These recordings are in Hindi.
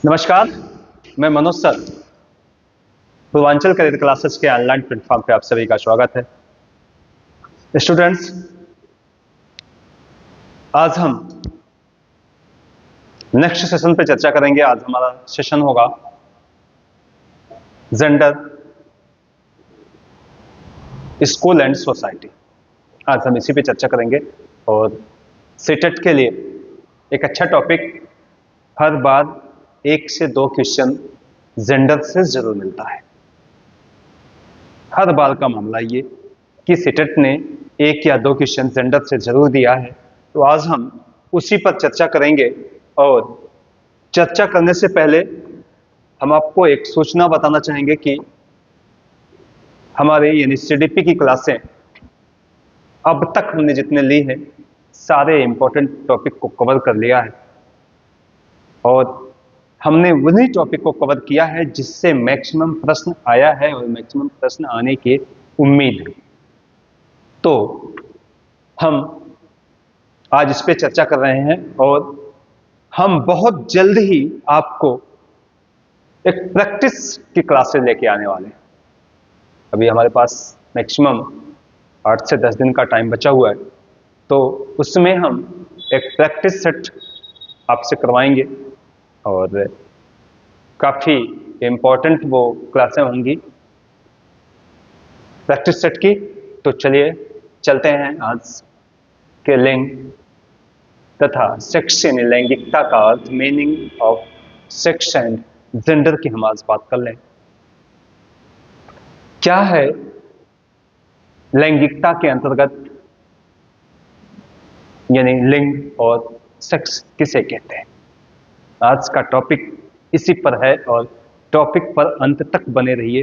नमस्कार, मैं Manoj sir. Purvanchal career classes के ऑनलाइन प्लेटफॉर्म पे आप सभी का स्वागत है। स्टूडेंट्स, आज हम नेक्स्ट सेशन पे चर्चा करेंगे। आज हमारा सेशन होगा जेंडर, स्कूल एंड सोसाइटी। आज हम इसी पे चर्चा करेंगे और सीटेट के लिए एक अच्छा टॉपिक। हर बार 1 से 2 क्वेश्चन जेंडर से जरूर मिलता है। हर बार का मामला ये कि सीटेट ने 1 या 2 क्वेश्चन जेंडर से जरूर दिया है, तो आज हम उसी पर चर्चा करेंगे। और चर्चा करने से पहले हम आपको एक सूचना बताना चाहेंगे कि हमारे यानी सीडीपी की क्लासें अब तक हमने जितने ली हैं सारे इंपॉर्टेंट टॉपिक को कवर कर लिया है और हमने वही टॉपिक को कवर किया है जिससे मैक्सिमम प्रश्न आया है और मैक्सिमम प्रश्न आने की उम्मीद है। तो हम आज इस पे चर्चा कर रहे हैं और हम बहुत जल्द ही आपको एक प्रैक्टिस की क्लासेस लेके आने वाले हैं। अभी हमारे पास मैक्सिमम 8 से 10 दिन का टाइम बचा हुआ है, तो उसमें हम एक प्रैक्टिस सेट आपसे करवाएंगे और काफी इंपॉर्टेंट वो क्लासें होंगी प्रैक्टिस सेट की। तो चलिए चलते हैं आज के लिंग तथा सेक्स यानी लैंगिकता का अर्थ, meaning of sex and gender की हम आज बात कर लें। क्या है लैंगिकता के अंतर्गत, यानी लिंग और सेक्स किसे कहते हैं। आज का टॉपिक इसी पर है और टॉपिक पर अंत तक बने रहिए।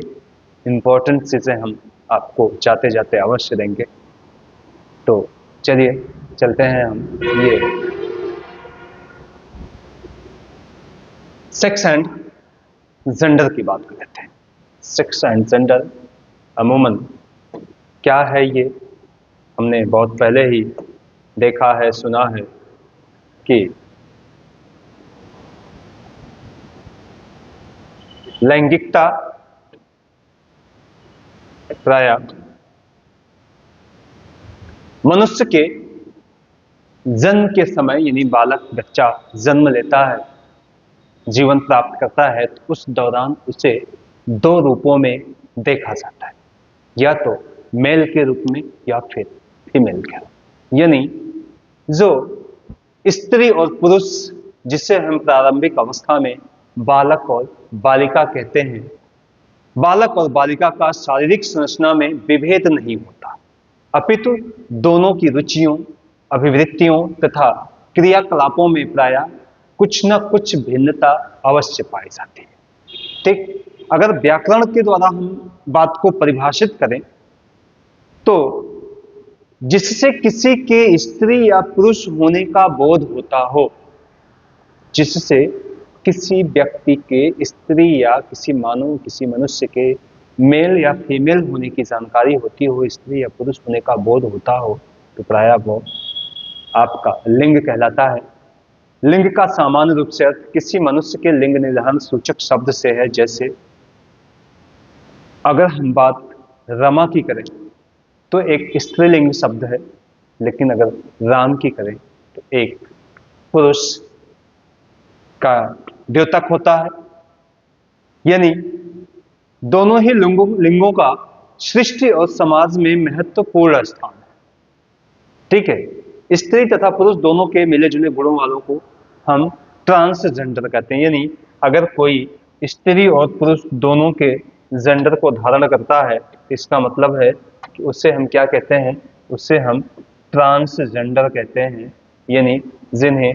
इंपॉर्टेंट चीजें हम आपको जाते जाते अवश्य देंगे। तो चलिए चलते हैं हम ये सेक्स एंड जेंडर की बात कर लेते हैं। सेक्स एंड जेंडर अमूमन क्या है, ये हमने बहुत पहले ही देखा है, सुना है कि लैंगिकता प्रायः मनुष्य के जन्म के समय, यानी बालक बच्चा जन्म लेता है, जीवन प्राप्त करता है, तो उस दौरान उसे 2 रूपों में देखा जाता है, या तो मेल के रूप में या फिर फीमेल के रूप में। यानी जो स्त्री और पुरुष, जिसे हम प्रारंभिक अवस्था में बालक और बालिका कहते हैं, बालक और बालिका का शारीरिक संरचना में विभेद नहीं होता, अपितु दोनों की रुचियों, अभिवृत्तियों तथा क्रियाकलापों में प्रायः कुछ न कुछ भिन्नता अवश्य पाई जाती है। ठीक, अगर व्याकरण के द्वारा हम बात को परिभाषित करें तो जिससे किसी के स्त्री या पुरुष होने का बोध होता हो, जिससे किसी व्यक्ति के स्त्री या किसी मनुष्य के मेल या फीमेल होने की जानकारी होती हो, स्त्री या पुरुष होने का बोध होता हो, तो प्रायः वो आपका लिंग कहलाता है। लिंग का सामान्य रूप से अर्थ किसी मनुष्य के लिंग निर्धारण सूचक शब्द से है। जैसे अगर हम बात रमा की करें तो एक स्त्रीलिंग शब्द है, लेकिन अगर राम की करें तो एक पुरुष का द्योतक होता है। यानी दोनों ही लिंगों का सृष्टि और समाज में महत्वपूर्ण स्थान है। ठीक है, स्त्री तथा पुरुष दोनों के मिले जुले गुणों वालों को हम ट्रांसजेंडर कहते हैं। यानी अगर कोई स्त्री और पुरुष दोनों के जेंडर को धारण करता है, इसका मतलब है कि उससे हम क्या कहते हैं, उससे हम ट्रांसजेंडर कहते हैं। यानी जिन्हें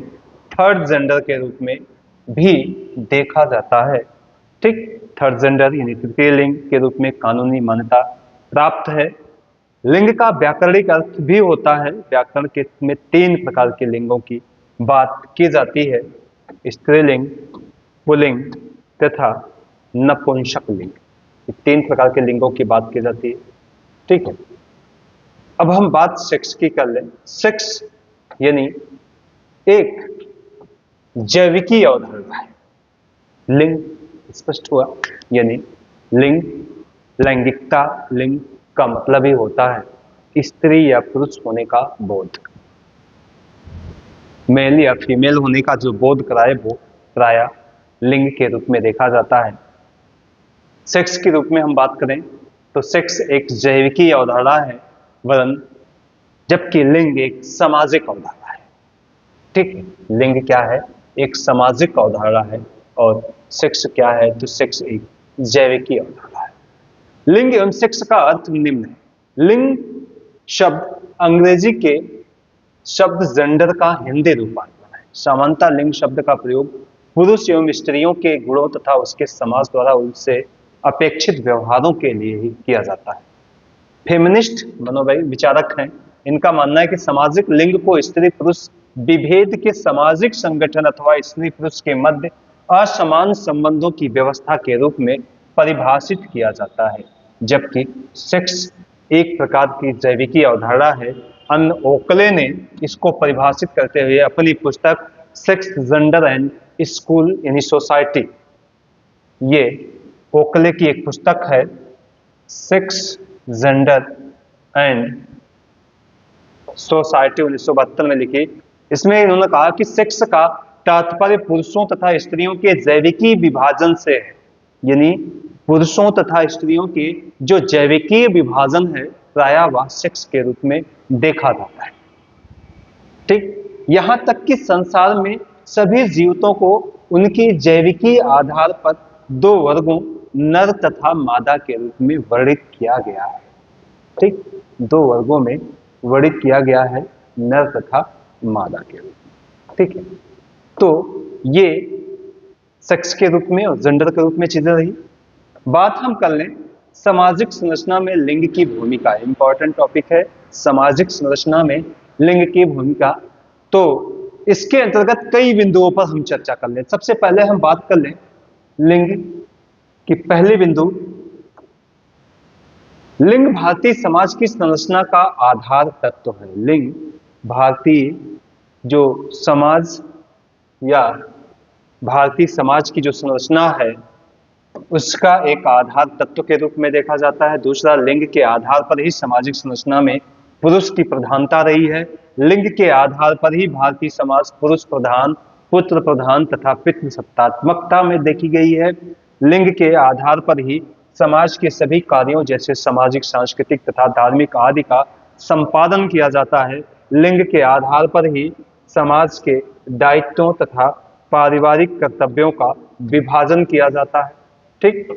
थर्ड जेंडर के रूप में भी देखा जाता है। ठीक, थर्ड जेंडर यानी तृतीय लिंग के रूप में कानूनी मान्यता प्राप्त है। लिंग का व्याकरणिक अर्थ भी होता है। व्याकरण के में 3 प्रकार के लिंगों की बात की जाती है, स्त्रीलिंग, पुल्लिंग तथा नपुंसक लिंग। 3 प्रकार के लिंगों की बात की जाती है। ठीक है, अब हम बात सेक्स की कर लें। सेक्स यानी एक जैविकी अवधारणा है। लिंग स्पष्ट हुआ, यानी लिंग, लैंगिकता, लिंग का मतलब ही होता है स्त्री या पुरुष होने का बोध। मेल या फीमेल होने का जो बोध कराए वो प्राय लिंग के रूप में देखा जाता है। सेक्स के रूप में हम बात करें तो सेक्स एक जैविकी अवधारणा है, वरन जबकि लिंग एक सामाजिक अवधारणा है। ठीक है, लिंग क्या है? एक सामाजिक अवधारणा है, और सेक्स क्या है? तो सेक्स एक जैविकी अवधारणा है। लिंग एवं सेक्स का अर्थ निम्न है। लिंग शब्द अंग्रेजी के शब्द जेंडर का हिंदी रूपांतरण है। सामान्यतः लिंग शब्द का प्रयोग पुरुष एवं स्त्रियों के गुणों तथा उसके समाज द्वारा उनसे अपेक्षित व्यवहारों के लिए ही किया जाता है। फेमिनिस्ट मनोवैज्ञानिक विचारक हैं, इनका मानना है कि सामाजिक लिंग को स्त्री पुरुष विभेद के सामाजिक संगठन अथवा स्त्री पुरुष के मध्य असमान संबंधों की व्यवस्था के रूप में परिभाषित किया जाता है, जबकि सेक्स एक प्रकार की जैविकी अवधारणा है। अन्य ओकले ने इसको परिभाषित करते हुए अपनी पुस्तक सेक्स, जेंडर एंड स्कूल यानी सोसाइटी, ये ओकले की एक पुस्तक है सेक्स, जेंडर एंड सोसाइटी 1972 में लिखी। इसमें इन्होंने कहा कि सेक्स का तात्पर्य पुरुषों तथा स्त्रियों के जैविकी विभाजन से है, यानी पुरुषों तथा स्त्रियों के जो जैविकीय विभाजन है प्रायः वह सेक्स के रूप में देखा जाता है। ठीक, यहां तक कि संसार में सभी जीवों को उनकी जैविकी आधार पर दो वर्गों नर तथा मादा के रूप में वर्णित किया गया है। ठीक, दो वर्गों में वर्णित किया गया है, नर तथा मादा के रूप में। ठीक है, तो ये सेक्स के रूप में और जेंडर के रूप में चीजें रही। बात हम कर लें सामाजिक संरचना में लिंग की भूमिका। इंपॉर्टेंट टॉपिक है सामाजिक संरचना में लिंग की भूमिका। तो इसके अंतर्गत कई बिंदुओं पर हम चर्चा कर लें। सबसे पहले हम बात कर लें लिंग की पहली बिंदु। लिंग भारतीय समाज की संरचना का आधार तत्व है। लिंग भारतीय जो समाज या भारतीय समाज की जो संरचना है उसका एक आधार तत्व के रूप में देखा जाता है। दूसरा, लिंग के आधार पर ही सामाजिक संरचना में पुरुष की प्रधानता रही है। लिंग के आधार पर ही भारतीय समाज पुरुष प्रधान, पुत्र प्रधान तथा पितृसत्तात्मकता में देखी गई है। लिंग के आधार पर ही समाज के सभी कार्यों जैसे सामाजिक, सांस्कृतिक तथा धार्मिक आदि का संपादन किया जाता है। लिंग के आधार पर ही समाज के दायित्वों तथा पारिवारिक कर्तव्यों का विभाजन किया जाता है। ठीक,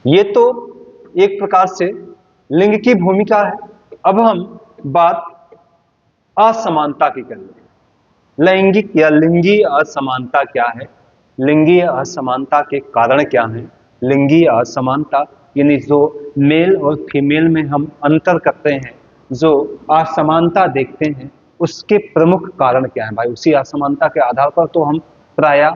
ये तो एक प्रकार से लिंग की भूमिका है। अब हम बात असमानता की करेंगे। लैंगिक या लिंगी असमानता क्या है? लिंगी असमानता के कारण क्या हैं? लिंगी असमानता यानी जो मेल और फीमेल में हम अंतर करते हैं, जो असमानता देखते हैं, उसके प्रमुख कारण क्या है भाई? उसी असमानता के आधार पर तो हम प्रायः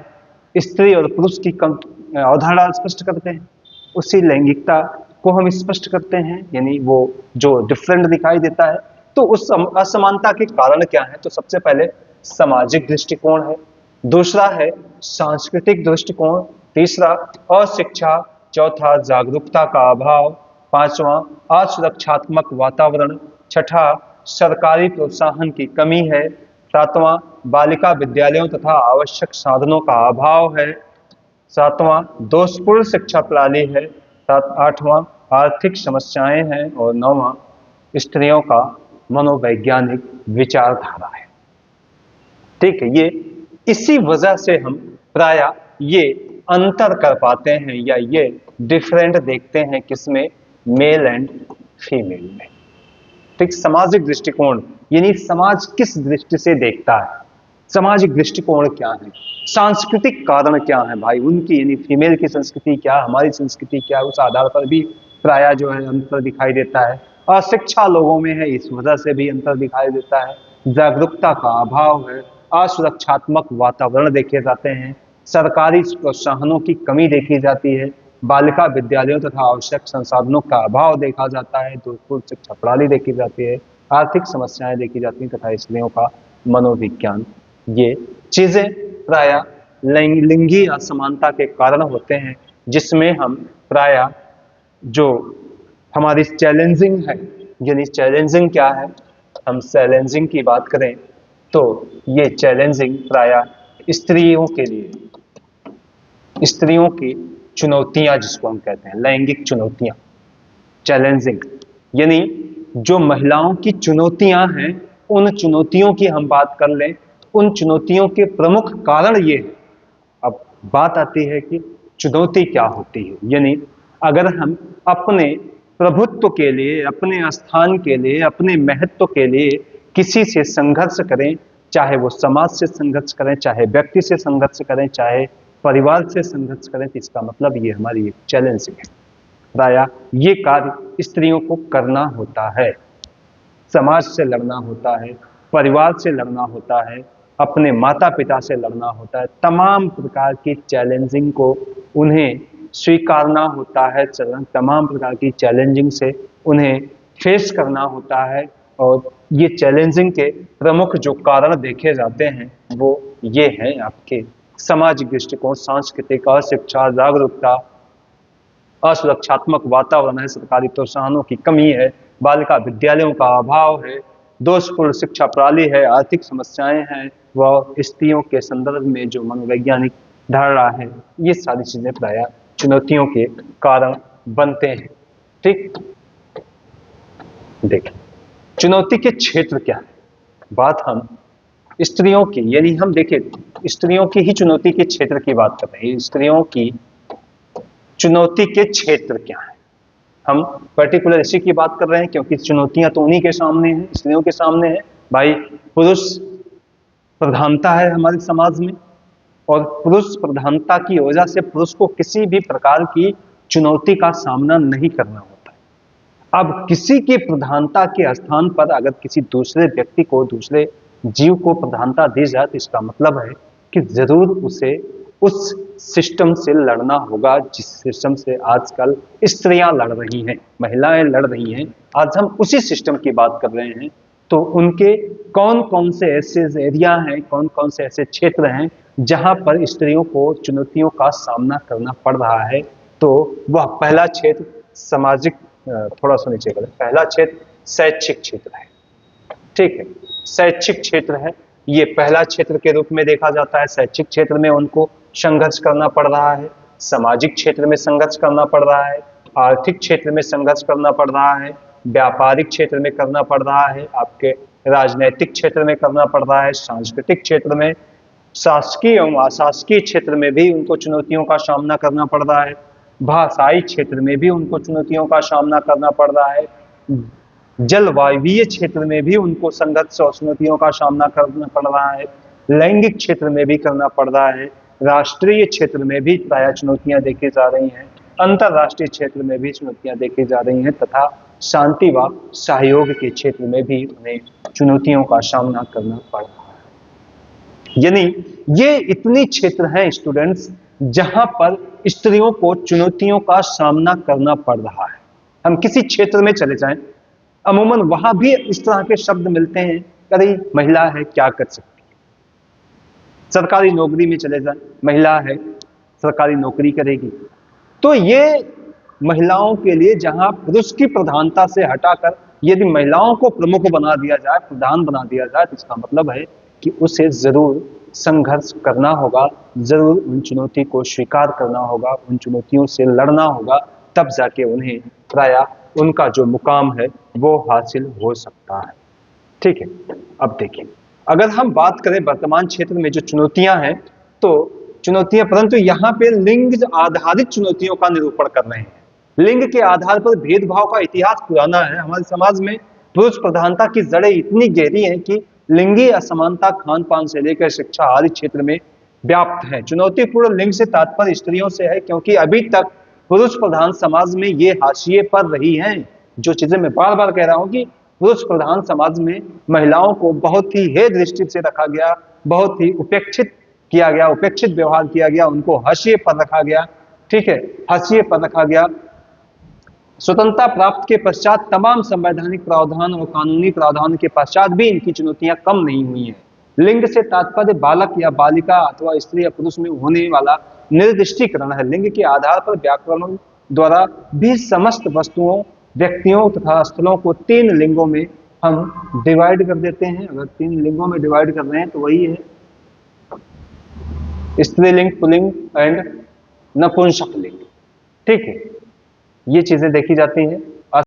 स्त्री और पुरुष की अवधारणा स्पष्ट करते हैं, उसी लैंगिकता को हम स्पष्ट करते हैं, यानी वो जो डिफरेंट दिखाई देता है। तो उस असमानता के कारण क्या है? तो सबसे पहले सामाजिक दृष्टिकोण है, दूसरा है सांस्कृतिक दृष्टिकोण, तीसरा अशिक्षा, चौथा जागरूकता का अभाव, पांचवा असुरक्षात्मक वातावरण, छठा सरकारी प्रोत्साहन की कमी है, सातवां बालिका विद्यालयों तथा आवश्यक साधनों का अभाव है, सातवां दोषपूर्ण शिक्षा प्रणाली है, आठवां आर्थिक समस्याएं हैं, और नौवां स्त्रियों का मनोवैज्ञानिक विचारधारा है। ठीक है, ये इसी वजह से हम प्रायः ये अंतर कर पाते हैं या ये डिफरेंट देखते हैं किसमें? मेल एंड फीमेल में। ठीक, सामाजिक दृष्टिकोण यानी समाज किस दृष्टि से देखता है, सामाजिक दृष्टिकोण क्या है, सांस्कृतिक कारण क्या है भाई उनकी, यानी फीमेल की संस्कृति क्या, हमारी संस्कृति क्या, उस आधार पर भी प्रायः जो है अंतर दिखाई देता है। अशिक्षा लोगों में है, इस वजह से भी अंतर दिखाई देता है। जागरूकता का अभाव है, असुरक्षात्मक वातावरण देखे जाते हैं, सरकारी प्रोत्साहनों की कमी देखी जाती है, बालिका विद्यालयों तथा आवश्यक संसाधनों का अभाव देखा जाता है, दोषपूर्ण शिक्षा प्रणाली देखी जाती है, आर्थिक समस्याएं देखी जाती हैं तथा स्त्रियों का मनोविज्ञान। ये चीजें प्रायः लिंगी असमानता के कारण होते हैं, जिसमें हम प्राय जो हमारी चैलेंजिंग है, यानी चैलेंजिंग क्या है, हम चैलेंजिंग की बात करें तो ये चैलेंजिंग प्राय स्त्रियों के लिए, स्त्रियों की चुनौतियां जिसको हम कहते हैं लैंगिक चुनौतियां, चैलेंजिंग यानी जो महिलाओं की चुनौतियां हैं, उन चुनौतियों की हम बात कर लें, उन चुनौतियों के प्रमुख कारण ये है। अब बात आती है कि चुनौती क्या होती है, यानी अगर हम अपने प्रभुत्व के लिए, अपने स्थान के लिए, अपने महत्व के लिए किसी से संघर्ष करें, चाहे वो समाज से संघर्ष करें, चाहे व्यक्ति से संघर्ष करें, चाहे परिवार से संघर्ष करें, तो इसका मतलब ये हमारी एक चैलेंज है। प्रायः ये कार्य स्त्रियों को करना होता है, समाज से लड़ना होता है, परिवार से लड़ना होता है, अपने माता पिता से लड़ना होता है, तमाम प्रकार की चैलेंजिंग को उन्हें स्वीकारना होता है, तमाम प्रकार की चैलेंजिंग से उन्हें फेस करना होता है। और ये चैलेंजिंग के प्रमुख जो कारण देखे जाते हैं वो ये हैं आपके सामाजिक दृष्टिकोण, सांस्कृतिक, अशिक्षा, जागरूकता, असुरक्षात्मक वातावरण है, सरकारी प्रोत्साहनों की कमी है, बालिका विद्यालयों का अभाव है, दोषपूर्ण शिक्षा प्रणाली है, आर्थिक समस्याएं हैं, व स्त्रियों के संदर्भ में जो मनोवैज्ञानिक धारणा है, ये सारी चीजें प्राय चुनौतियों के कारण बनते हैं। ठीक, देखिए चुनौती के क्षेत्र क्या है, बात हम स्त्रियों की, यानी हम देखिए स्त्रियों की ही चुनौती के क्षेत्र की बात कर रहे हैं, स्त्रियों की चुनौती के क्षेत्र क्या है, हम पर्टिकुलर इसी की बात कर रहे हैं क्योंकि चुनौतियां तो उन्हीं के सामने हैं, स्त्रियों के सामने है। भाई पुरुष प्रधानता है हमारे समाज में, और पुरुष प्रधानता की वजह से पुरुष को किसी भी प्रकार की चुनौती का सामना नहीं करना होता है। अब किसी की प्रधानता के स्थान पर अगर किसी दूसरे व्यक्ति को, दूसरे जीव को प्रधानता दी जाए तो इसका मतलब है कि जरूर उसे उस सिस्टम से लड़ना होगा जिस सिस्टम से आजकल स्त्रियां लड़ रही हैं, महिलाएं लड़ रही हैं। आज हम उसी सिस्टम की बात कर रहे हैं। तो उनके कौन कौन से ऐसे एरिया हैं, कौन कौन से ऐसे क्षेत्र हैं जहां पर स्त्रियों को चुनौतियों का सामना करना पड़ रहा है। तो वह पहला क्षेत्र सामाजिक, थोड़ा सा नीचे करें, पहला क्षेत्र शैक्षिक क्षेत्र है। ठीक है, शैक्षिक क्षेत्र है, ये पहला क्षेत्र के रूप में देखा जाता है। शैक्षिक क्षेत्र में उनको संघर्ष करना पड़ रहा है, सामाजिक क्षेत्र में संघर्ष करना पड़ रहा है, आर्थिक क्षेत्र में संघर्ष करना पड़ रहा है, व्यापारिक क्षेत्र में करना पड़ रहा है, आपके राजनीतिक क्षेत्र में करना पड़ रहा है, सांस्कृतिक क्षेत्र में, शासकीय एवं अशासकीय क्षेत्र में भी उनको चुनौतियों का सामना करना पड़ रहा है, भाषाई क्षेत्र में भी उनको चुनौतियों का सामना करना पड़ रहा है, जलवायवीय क्षेत्र में भी उनको संघर्ष और चुनौतियों का सामना करना पड़ रहा है, लैंगिक क्षेत्र में भी करना पड़ रहा है, राष्ट्रीय क्षेत्र में भी प्राय चुनौतियां देखी जा रही हैं, अंतरराष्ट्रीय क्षेत्र में भी चुनौतियां देखी जा रही हैं, तथा शांति व सहयोग के क्षेत्र में भी उन्हें चुनौतियों का सामना करना पड़ रहा है। यानी ये इतनी क्षेत्र हैं स्टूडेंट्स जहां पर स्त्रियों को चुनौतियों का सामना करना पड़ रहा है। हम किसी क्षेत्र में चले जाएं, अमूमन वहां भी इस तरह के शब्द मिलते हैं, अरे महिला है क्या कर सकती है। सरकारी नौकरी में चले जाएं, महिला है सरकारी नौकरी करेगी। तो ये महिलाओं के लिए जहां पुरुष की प्रधानता से हटाकर यदि महिलाओं को प्रमुख बना दिया जाए, प्रधान बना दिया जाए, तो इसका मतलब है कि उसे जरूर संघर्ष करना होगा, जरूर उन चुनौती को स्वीकार करना होगा, उन चुनौतियों से लड़ना होगा, तब जाके उन्हें प्राय उनका जो मुकाम है वो हासिल हो सकता है। ठीक है, अब देखिए अगर हम बात करें वर्तमान क्षेत्र में जो चुनौतियां हैं, तो चुनौतियां, परंतु यहाँ पे लिंग आधारित चुनौतियों का निरूपण कर रहे हैं। लिंग के आधार पर भेदभाव का इतिहास पुराना है। हमारे समाज में पुरुष प्रधानता की जड़ें इतनी गहरी हैं कि लिंगी असमानता खान पान से लेकर शिक्षा आदि क्षेत्र में व्याप्त है। चुनौतीपूर्ण लिंग से तात्पर्य स्त्रियों से है, क्योंकि अभी तक पुरुष प्रधान समाज में ये हाशिए पर रही हैं। जो चीजें मैं बार बार कह रहा हूं कि पुरुष प्रधान समाज में महिलाओं को बहुत ही हे दृष्टि से रखा गया, बहुत ही उपेक्षित किया गया, उपेक्षित व्यवहार किया गया, उनको हाशिए पर रखा गया। ठीक है, हाशिए पर रखा गया। स्वतंत्रता प्राप्त के पश्चात तमाम संवैधानिक प्रावधान और कानूनी प्रावधान के पश्चात भी इनकी चुनौतियां कम नहीं हुई हैं। लिंग से तात्पर्य बालक या बालिका अथवा स्त्री या पुरुष में होने वाला निर्दिष्टीकरण है। लिंग के आधार पर व्याकरणों द्वारा भी समस्त वस्तुओं, व्यक्तियों तथा स्थलों को 3 लिंगों में हम डिवाइड कर देते हैं। अगर 3 लिंगों में डिवाइड कर रहे हैं तो वही है स्त्रीलिंग, पुल्लिंग एंड नपुंसकलिंग। ठीक है, ये चीजें देखी जाती हैं।